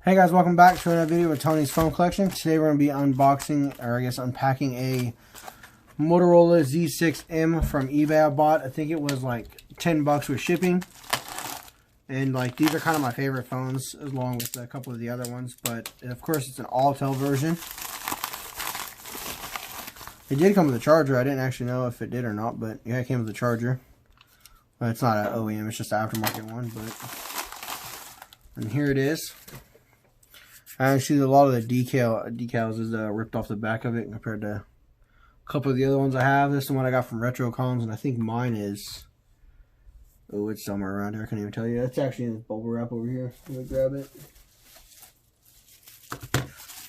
Hey guys, welcome back to another video with Tony's phone collection. Today we're going to be unboxing, or I guess unpacking a Motorola Z6M from eBay I bought. I think it was like 10 bucks with shipping. And like these are kind of my favorite phones along with a couple of the other ones. But of course it's an Alltel version. It did come with a charger. I didn't actually know if it did or not, but yeah, it came with a charger. Well, it's not an OEM, it's just an aftermarket one. And here it is. Actually, a lot of the decals is ripped off the back of it compared to a couple of the other ones I have. This is the one I got from Retrocons, and I think mine is... Oh, it's somewhere around here. I can't even tell you. It's actually in the bubble wrap over here. Let me grab it.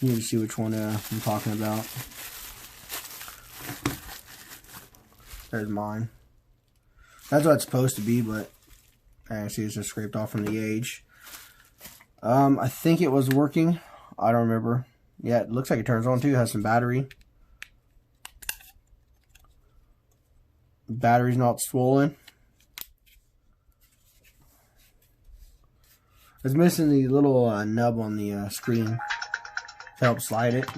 You need to see which one I'm talking about. There's mine. That's what it's supposed to be, but actually it's just scraped off from the age. I think it was working. I don't remember. Yeah, it looks like it turns on too. It has some battery. Battery's not swollen. It's missing the little nub on the screen to help slide it.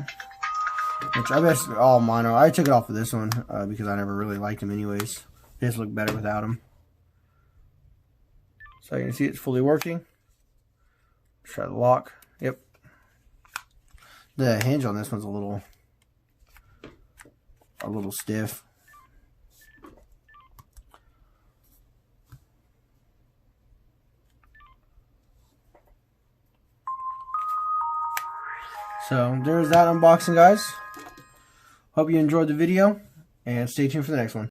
Which I guess all mine are. I took it off of this one because I never really liked them anyways. They just look better without them. So you can see it's fully working. Try the lock. Yep. The hinge on this one's a little stiff. So there's that unboxing, guys. Hope you enjoyed the video and stay tuned for the next one.